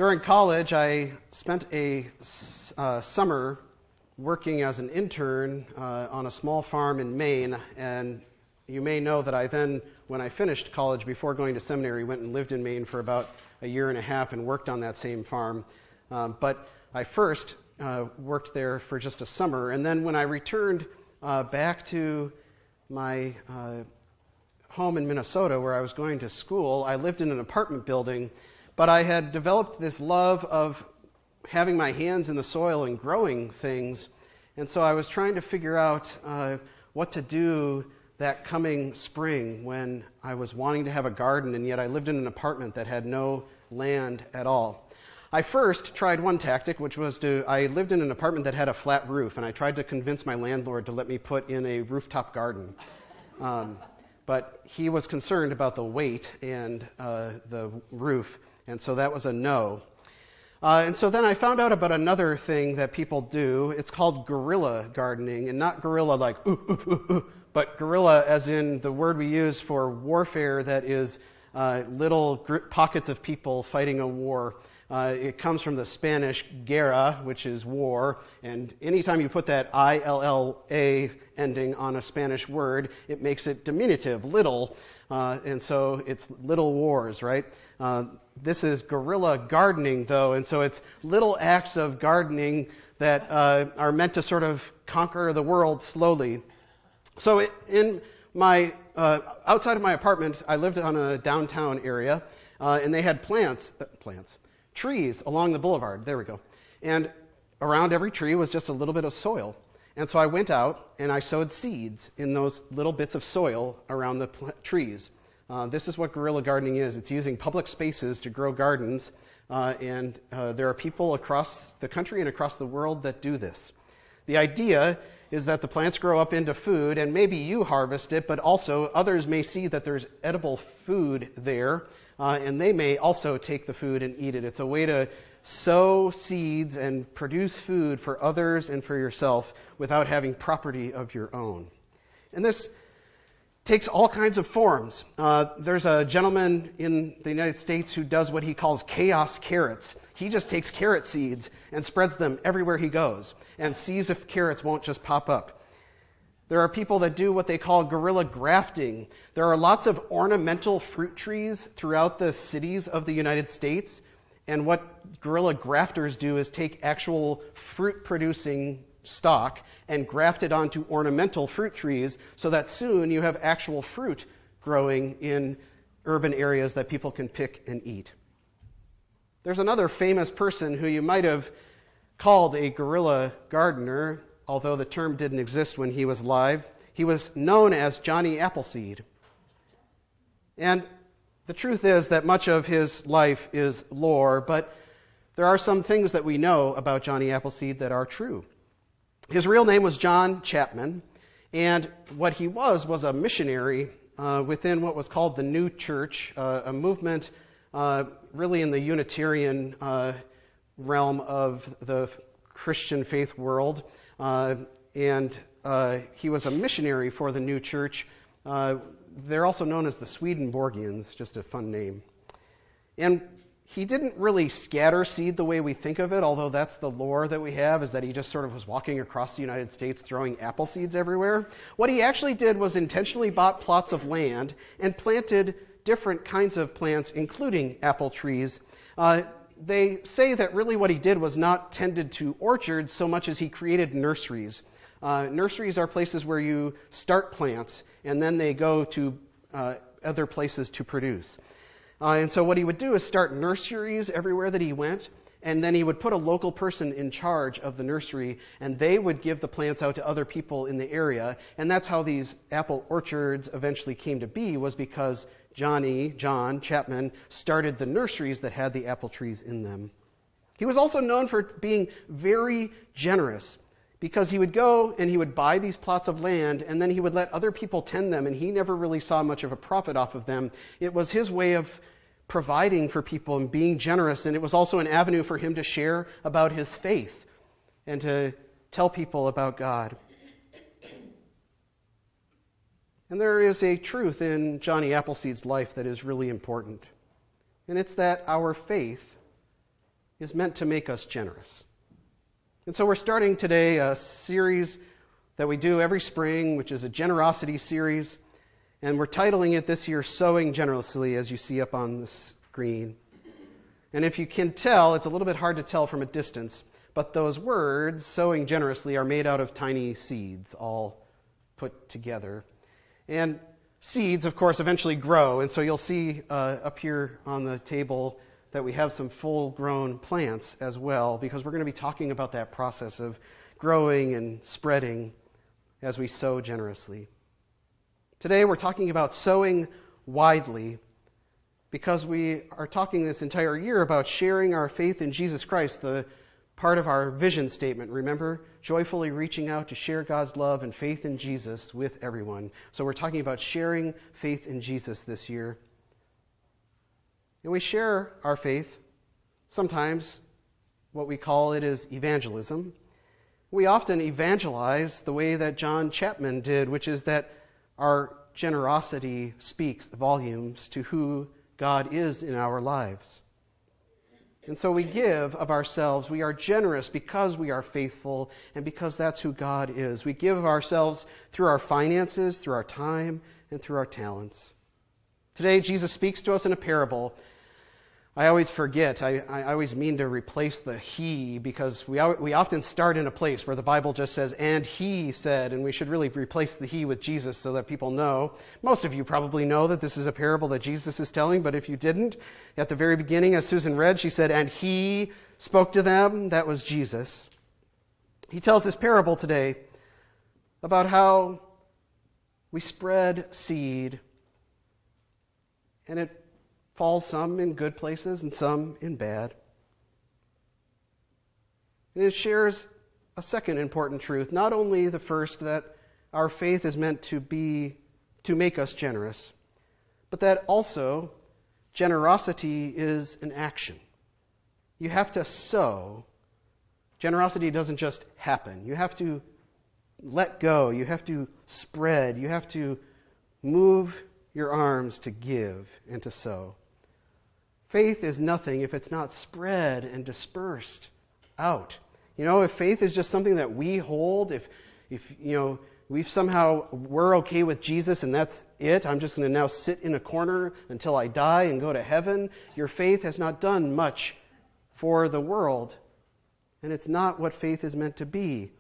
During college, I spent a summer working as an intern on a small farm in Maine, and you may know that I then, when I finished college before going to seminary, went and lived in Maine for about a year and a half and worked on that same farm. But I first worked there for just a summer, and then when I returned back to my home in Minnesota where I was going to school, I lived in an apartment building, but I had developed this love of having my hands in the soil and growing things, and so I was trying to figure out what to do that coming spring when I was wanting to have a garden, and yet I lived in an apartment that had no land at all. I first tried one tactic, which was I lived in an apartment that had a flat roof, and I tried to convince my landlord to let me put in a rooftop garden. But he was concerned about the weight and the roof, and so that was a no. And so then I found out about another thing that people do. It's called guerrilla gardening, and not guerrilla like but guerrilla as in the word we use for warfare that is little pockets of people fighting a war. It comes from the Spanish guerra, which is war, and anytime you put that I-L-L-A ending on a Spanish word, it makes it diminutive, little, and so it's little wars, right? This is guerrilla gardening, though, and so it's little acts of gardening that are meant to sort of conquer the world slowly. So in my outside of my apartment, I lived on a downtown area, and they had trees along the boulevard. There we go. And around every tree was just a little bit of soil. And so I went out and I sowed seeds in those little bits of soil around the trees. This is what guerrilla gardening is. It's using public spaces to grow gardens, and there are people across the country and across the world that do this. The idea is that the plants grow up into food, and maybe you harvest it, but also others may see that there's edible food there, and they may also take the food and eat it. It's a way to sow seeds and produce food for others and for yourself without having property of your own. And this takes all kinds of forms. There's a gentleman in the United States who does what he calls chaos carrots. He just takes carrot seeds and spreads them everywhere he goes and sees if carrots won't just pop up. There are people that do what they call guerrilla grafting. There are lots of ornamental fruit trees throughout the cities of the United States, and what guerrilla grafters do is take actual fruit-producing stock and graft it onto ornamental fruit trees so that soon you have actual fruit growing in urban areas that people can pick and eat. There's another famous person who you might have called a guerrilla gardener, although the term didn't exist when he was alive. He was known as Johnny Appleseed. And the truth is that much of his life is lore, but there are some things that we know about Johnny Appleseed that are true. His real name was John Chapman, and what he was a missionary within what was called the New Church, a movement really in the Unitarian realm of the Christian faith world. And he was a missionary for the New Church. They're also known as the Swedenborgians, just a fun name. And he didn't really scatter seed the way we think of it, although that's the lore that we have, is that he just sort of was walking across the United States throwing apple seeds everywhere. What he actually did was intentionally bought plots of land and planted different kinds of plants, including apple trees. They say that really what he did was not tended to orchards so much as he created nurseries. Nurseries are places where you start plants and then they go to other places to produce. And so what he would do is start nurseries everywhere that he went, and then he would put a local person in charge of the nursery, and they would give the plants out to other people in the area. And that's how these apple orchards eventually came to be, was because John Chapman started the nurseries that had the apple trees in them. He was also known for being very generous, because he would go and he would buy these plots of land, and then he would let other people tend them, and he never really saw much of a profit off of them. It was his way of providing for people and being generous, and it was also an avenue for him to share about his faith and to tell people about God. And there is a truth in Johnny Appleseed's life that is really important, and it's that our faith is meant to make us generous. And so we're starting today a series that we do every spring, which is a generosity series. And we're titling it this year, Sowing Generously, as you see up on the screen. And if you can tell, it's a little bit hard to tell from a distance, but those words, sowing generously, are made out of tiny seeds, all put together. And seeds, of course, eventually grow. And so you'll see up here on the table that we have some full-grown plants as well, because we're going to be talking about that process of growing and spreading as we sow generously. Today we're talking about sowing widely, because we are talking this entire year about sharing our faith in Jesus Christ, the part of our vision statement. Remember, joyfully reaching out to share God's love and faith in Jesus with everyone. So we're talking about sharing faith in Jesus this year. And we share our faith, sometimes what we call it is evangelism. We often evangelize the way that John Chapman did, which is that our generosity speaks volumes to who God is in our lives. And so we give of ourselves. We are generous because we are faithful and because that's who God is. We give of ourselves through our finances, through our time, and through our talents. Today, Jesus speaks to us in a parable. I always forget. I always mean to replace the he, because we often start in a place where the Bible just says, and he said, and we should really replace the he with Jesus so that people know. Most of you probably know that this is a parable that Jesus is telling, but if you didn't, at the very beginning, as Susan read, she said, and he spoke to them. That was Jesus. He tells this parable today about how we spread seed, and it falls some in good places and some in bad. And it shares a second important truth, not only the first, that our faith is meant to make us generous, but that also generosity is an action. You have to sow. Generosity doesn't just happen. You have to let go. You have to spread. You have to move your arms to give and to sow. Faith is nothing if it's not spread and dispersed out. You know, if faith is just something that we hold, if we're okay with Jesus and that's it, I'm just going to now sit in a corner until I die and go to heaven, your faith has not done much for the world. And it's not what faith is meant to be.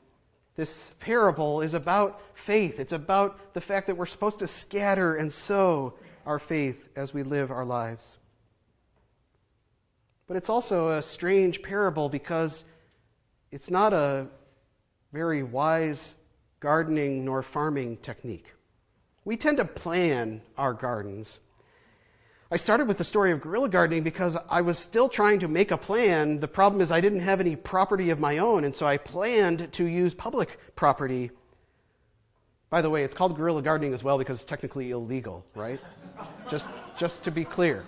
This parable is about faith. It's about the fact that we're supposed to scatter and sow our faith as we live our lives. But it's also a strange parable because it's not a very wise gardening nor farming technique. We tend to plan our gardens. I started with the story of guerrilla gardening because I was still trying to make a plan. The problem is I didn't have any property of my own, and so I planned to use public property. By the way, it's called guerrilla gardening as well because it's technically illegal, right? Just to be clear.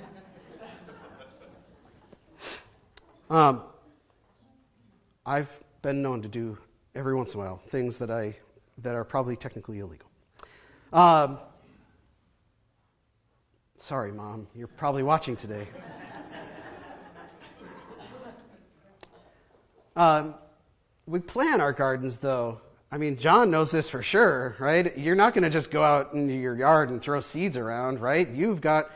I've been known to do every once in a while things that are probably technically illegal. Sorry, Mom, you're probably watching today. We plan our gardens, though. I mean, John knows this for sure, right? You're not going to just go out into your yard and throw seeds around, right? You've got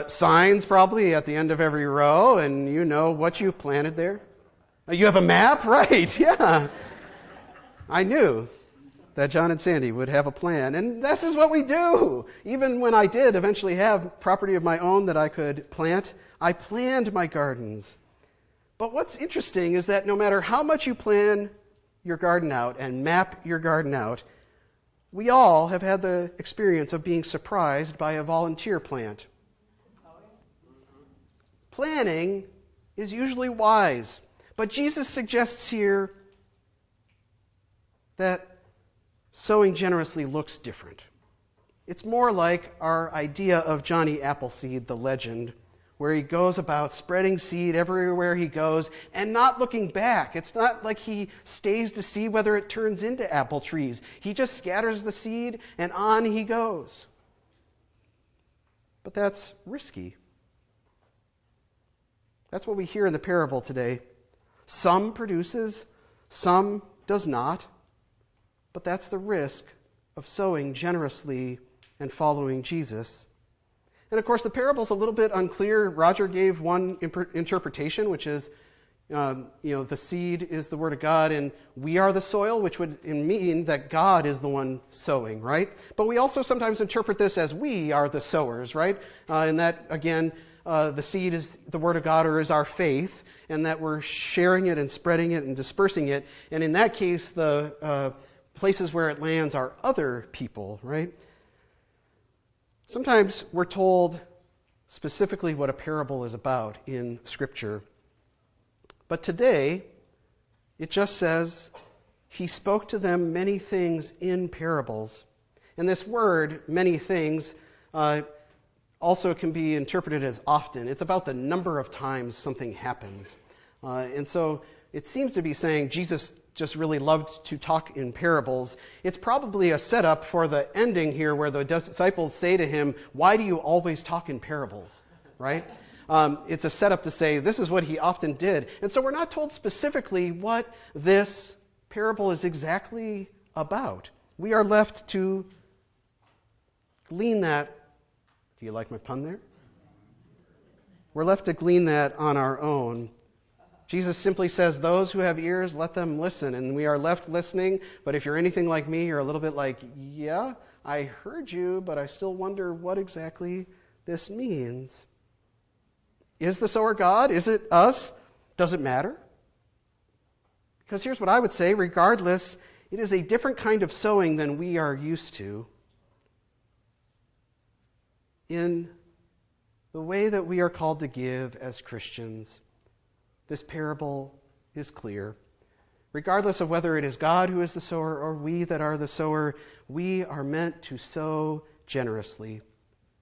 signs probably at the end of every row, and you know what you planted there. You have a map? Right, yeah. I knew that John and Sandy would have a plan, and this is what we do. Even when I did eventually have property of my own that I could plant, I planned my gardens. But what's interesting is that no matter how much you plan your garden out and map your garden out, we all have had the experience of being surprised by a volunteer plant. Planning is usually wise, but Jesus suggests here that sowing generously looks different. It's more like our idea of Johnny Appleseed, the legend, where he goes about spreading seed everywhere he goes and not looking back. It's not like he stays to see whether it turns into apple trees. He just scatters the seed and on he goes. But that's risky. That's what we hear in the parable today. Some produces, some does not. But that's the risk of sowing generously and following Jesus. And of course, the parable's a little bit unclear. Roger gave one interpretation, which is, the seed is the word of God, and we are the soil, which would mean that God is the one sowing, right? But we also sometimes interpret this as we are the sowers, right? And that, again, the seed is the word of God, or is our faith, and that we're sharing it and spreading it and dispersing it. And in that case, the places where it lands are other people, right? Sometimes we're told specifically what a parable is about in Scripture. But today, it just says, he spoke to them many things in parables. And this word, many things, also can be interpreted as often. It's about the number of times something happens. And so it seems to be saying Jesus just really loved to talk in parables. It's probably a setup for the ending here where the disciples say to him, "Why do you always talk in parables?" Right? It's a setup to say this is what he often did. And so we're not told specifically what this parable is exactly about. We are left to glean that. Do you like my pun there? We're left to glean that on our own. Jesus simply says, those who have ears, let them listen. And we are left listening. But if you're anything like me, you're a little bit like, yeah, I heard you, but I still wonder what exactly this means. Is the sower God? Is it us? Does it matter? Because here's what I would say, regardless, it is a different kind of sowing than we are used to. In the way that we are called to give as Christians, this parable is clear. Regardless of whether it is God who is the sower or we that are the sower, we are meant to sow generously.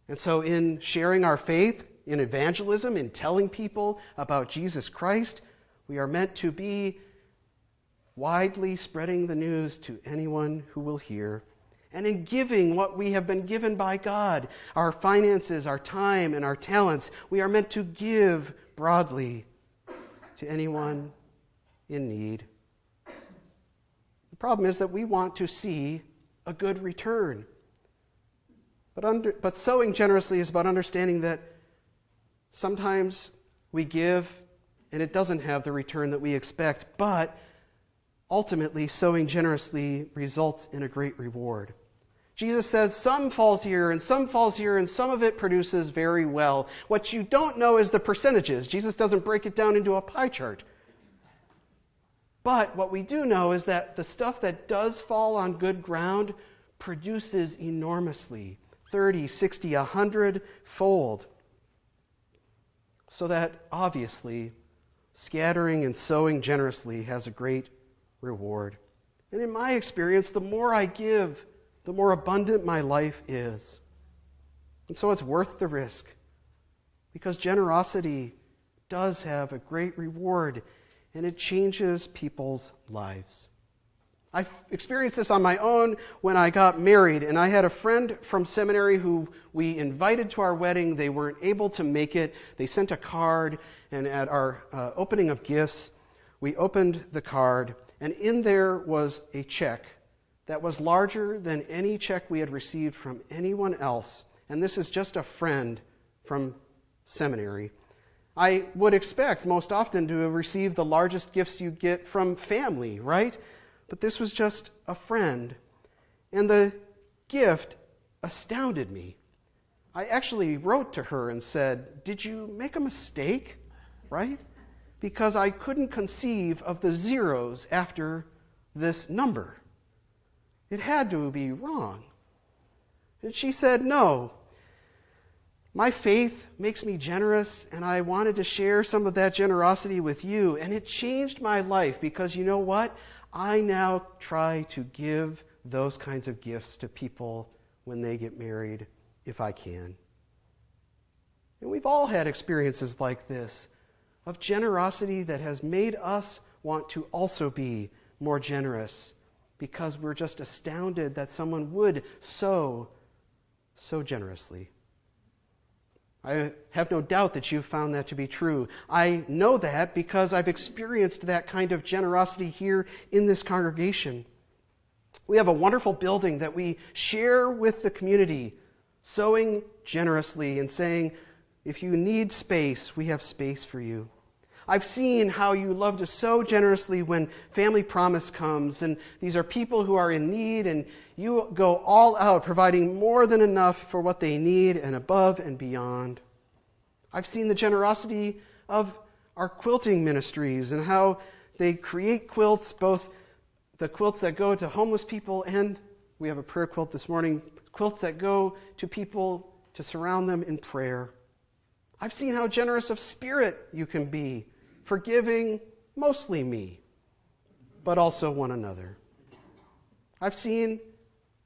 And so in sharing our faith, in evangelism, in telling people about Jesus Christ, we are meant to be widely spreading the news to anyone who will hear. And in giving what we have been given by God, our finances, our time, and our talents, we are meant to give broadly to anyone in need. The problem is that we want to see a good return. But sowing generously is about understanding that sometimes we give and it doesn't have the return that we expect, but ultimately sowing generously results in a great reward. Jesus says some falls here and some falls here and some of it produces very well. What you don't know is the percentages. Jesus doesn't break it down into a pie chart. But what we do know is that the stuff that does fall on good ground produces enormously, 30, 60, 100-fold. So that obviously scattering and sowing generously has a great reward. And in my experience, the more I give, the more abundant my life is. And so it's worth the risk, because generosity does have a great reward, and it changes people's lives. I've experienced this on my own when I got married, and I had a friend from seminary who we invited to our wedding. They weren't able to make it. They sent a card, and at our opening of gifts, we opened the card, and in there was a check that was larger than any check we had received from anyone else. And this is just a friend from seminary. I would expect most often to have received the largest gifts you get from family, right? But this was just a friend. And the gift astounded me. I actually wrote to her and said, "Did you make a mistake?" Right? Because I couldn't conceive of the zeros after this number. It had to be wrong. And she said, "No. My faith makes me generous, and I wanted to share some of that generosity with you, and it changed my life because you know what? I now try to give those kinds of gifts to people when they get married, if I can." And we've all had experiences like this, of generosity that has made us want to also be more generous, because we're just astounded that someone would sow so generously. I have no doubt that you've found that to be true. I know that because I've experienced that kind of generosity here in this congregation. We have a wonderful building that we share with the community, sowing generously and saying, if you need space, we have space for you. I've seen how you love to sow generously when Family Promise comes, and these are people who are in need, and you go all out, providing more than enough for what they need and above and beyond. I've seen the generosity of our quilting ministries and how they create quilts, both the quilts that go to homeless people, and we have a prayer quilt this morning, quilts that go to people to surround them in prayer. I've seen how generous of spirit you can be, forgiving mostly me, but also one another. I've seen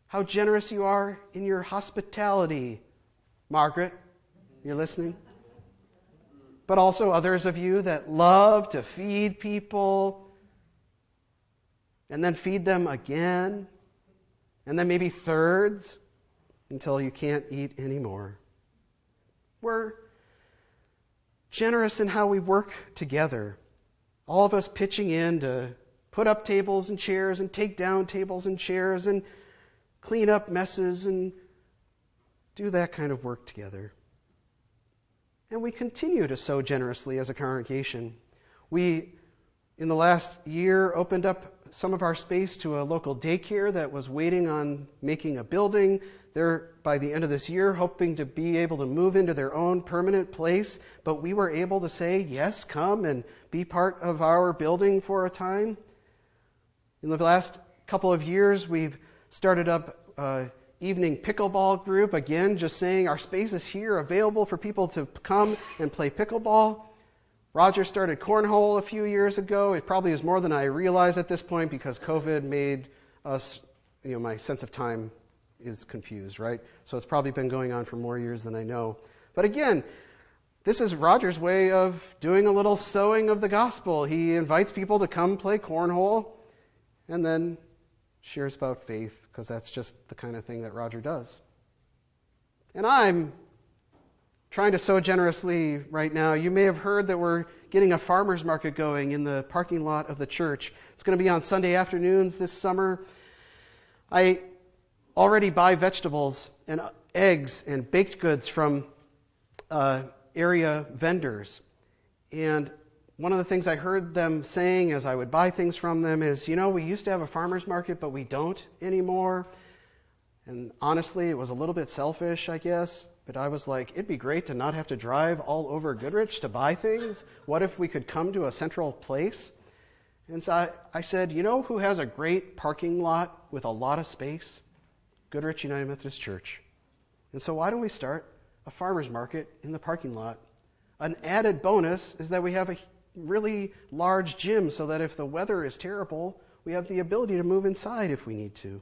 how generous you are in your hospitality. Margaret, you're listening? But also others of you that love to feed people and then feed them again, and then maybe thirds until you can't eat anymore. We're generous in how we work together. All of us pitching in to put up tables and chairs and take down tables and chairs and clean up messes and do that kind of work together. And we continue to sow generously as a congregation. We, in the last year, opened up some of our space to a local daycare that was waiting on making a building. They're, by the end of this year, hoping to be able to move into their own permanent place, but we were able to say, yes, come and be part of our building for a time. In the last couple of years, we've started up an evening pickleball group, again, just saying our space is here, available for people to come and play pickleball. Roger started cornhole a few years ago. It probably is more than I realize at this point because COVID made us, my sense of time is confused, right? So it's probably been going on for more years than I know. But again, this is Roger's way of doing a little sowing of the gospel. He invites people to come play cornhole and then shares about faith because that's just the kind of thing that Roger does. And I'm trying to sow generously right now. You may have heard that we're getting a farmer's market going in the parking lot of the church. It's going to be on Sunday afternoons this summer. I already buy vegetables and eggs and baked goods from area vendors. And one of the things I heard them saying as I would buy things from them is, we used to have a farmer's market, but we don't anymore. And honestly, it was a little bit selfish, I guess. But I was like, it'd be great to not have to drive all over Goodrich to buy things. What if we could come to a central place? And so I said, who has a great parking lot with a lot of space? Goodrich United Methodist Church. And so why don't we start a farmer's market in the parking lot? An added bonus is that we have a really large gym so that if the weather is terrible, we have the ability to move inside if we need to.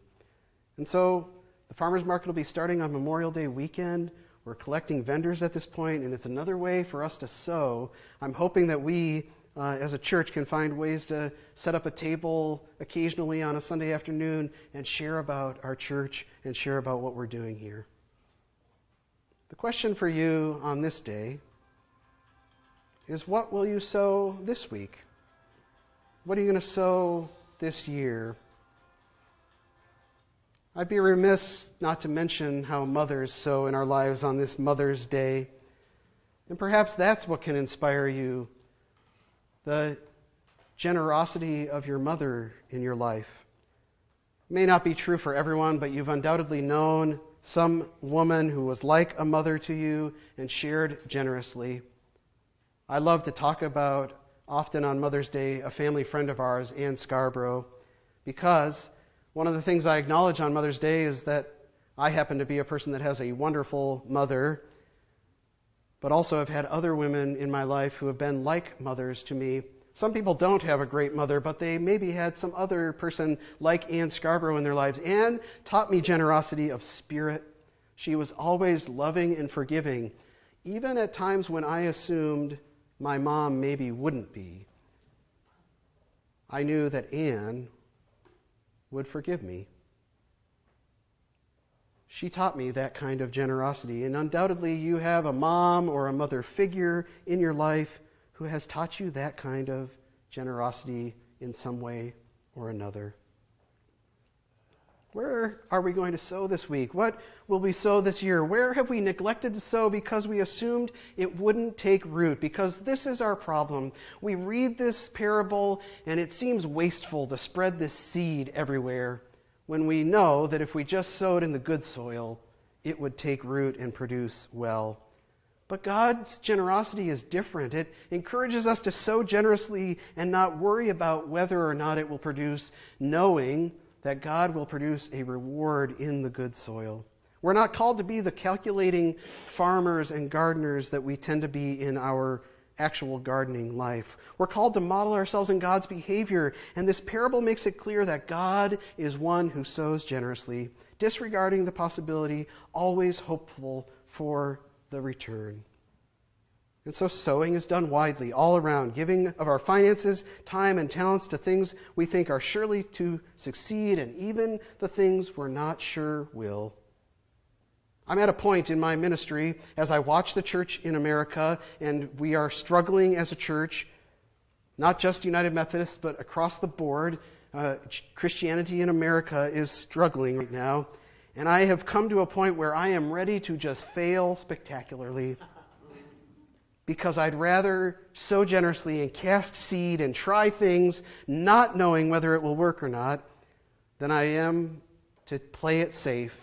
And so the farmer's market will be starting on Memorial Day weekend. We're collecting vendors at this point, and it's another way for us to sow. I'm hoping that we, as a church, can find ways to set up a table occasionally on a Sunday afternoon and share about our church and share about what we're doing here. The question for you on this day is, what will you sow this week? What are you going to sow this year? I'd be remiss not to mention how mothers sow in our lives on this Mother's Day. And perhaps that's what can inspire you, the generosity of your mother in your life. It may not be true for everyone, but you've undoubtedly known some woman who was like a mother to you and shared generously. I love to talk about, often on Mother's Day, a family friend of ours, Ann Scarborough, because one of the things I acknowledge on Mother's Day is that I happen to be a person that has a wonderful mother, but also have had other women in my life who have been like mothers to me. Some people don't have a great mother, but they maybe had some other person like Ann Scarborough in their lives. Ann taught me generosity of spirit. She was always loving and forgiving, even at times when I assumed my mom maybe wouldn't be. I knew that Ann would forgive me. She taught me that kind of generosity, and undoubtedly you have a mom or a mother figure in your life who has taught you that kind of generosity in some way or another. Where are we going to sow this week? What will we sow this year? Where have we neglected to sow because we assumed it wouldn't take root? Because this is our problem. We read this parable and it seems wasteful to spread this seed everywhere when we know that if we just sowed in the good soil, it would take root and produce well. But God's generosity is different. It encourages us to sow generously and not worry about whether or not it will produce, knowing that God will produce a reward in the good soil. We're not called to be the calculating farmers and gardeners that we tend to be in our actual gardening life. We're called to model ourselves in God's behavior, and this parable makes it clear that God is one who sows generously, disregarding the possibility, always hopeful for the return. And so sowing is done widely, all around, giving of our finances, time, and talents to things we think are surely to succeed, and even the things we're not sure will. I'm at a point in my ministry as I watch the church in America, and we are struggling as a church, not just United Methodist, but across the board. Christianity in America is struggling right now, and I have come to a point where I am ready to just fail spectacularly, because I'd rather sow generously and cast seed and try things, not knowing whether it will work or not, than I am to play it safe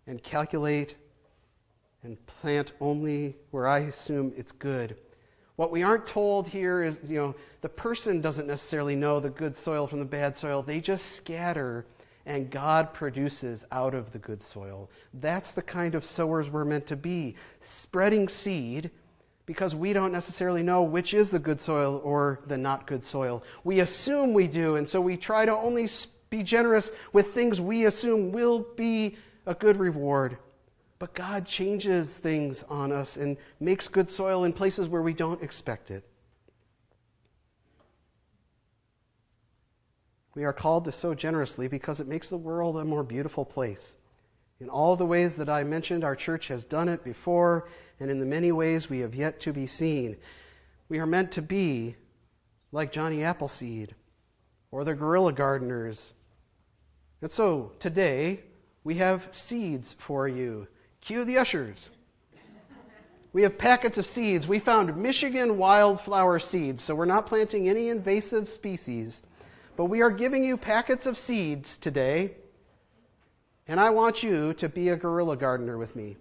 and calculate and plant only where I assume it's good. What we aren't told here is, the person doesn't necessarily know the good soil from the bad soil. They just scatter, and God produces out of the good soil. That's the kind of sowers we're meant to be, spreading seed, because we don't necessarily know which is the good soil or the not good soil. We assume we do, and so we try to only be generous with things we assume will be a good reward. But God changes things on us and makes good soil in places where we don't expect it. We are called to sow generously because it makes the world a more beautiful place. In all the ways that I mentioned, our church has done it before, and in the many ways we have yet to be seen. We are meant to be like Johnny Appleseed or the guerrilla gardeners. And so today we have seeds for you. Cue the ushers. We have packets of seeds. We found Michigan wildflower seeds, so we're not planting any invasive species, but we are giving you packets of seeds today. And I want you to be a guerrilla gardener with me.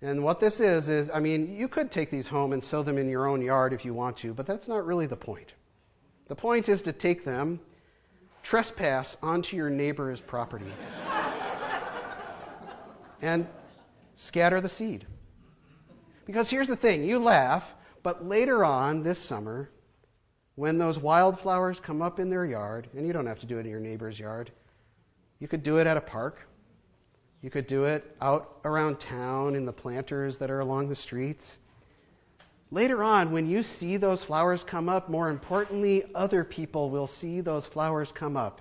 And what this is, you could take these home and sow them in your own yard if you want to, but that's not really the point. The point is to take them, trespass onto your neighbor's property, and scatter the seed. Because here's the thing, you laugh, but later on this summer, when those wildflowers come up in their yard, and you don't have to do it in your neighbor's yard, you could do it at a park. You could do it out around town in the planters that are along the streets. Later on, when you see those flowers come up, more importantly, other people will see those flowers come up.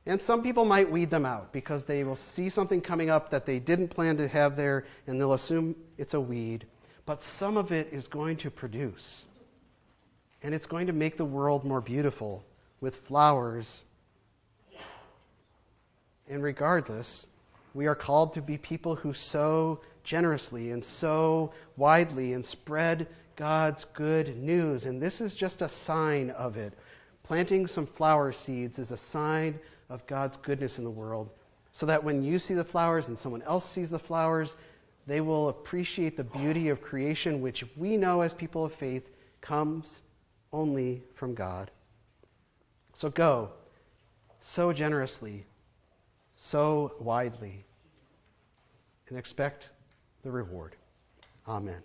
And some people might weed them out because they will see something coming up that they didn't plan to have there, and they'll assume it's a weed. But some of it is going to produce. And it's going to make the world more beautiful with flowers. And regardless, we are called to be people who sow generously and sow widely and spread God's good news. And this is just a sign of it. Planting some flower seeds is a sign of God's goodness in the world, so that when you see the flowers and someone else sees the flowers, they will appreciate the beauty of creation, which we know as people of faith comes only from God. So go, sow generously, sow widely, and expect the reward. Amen.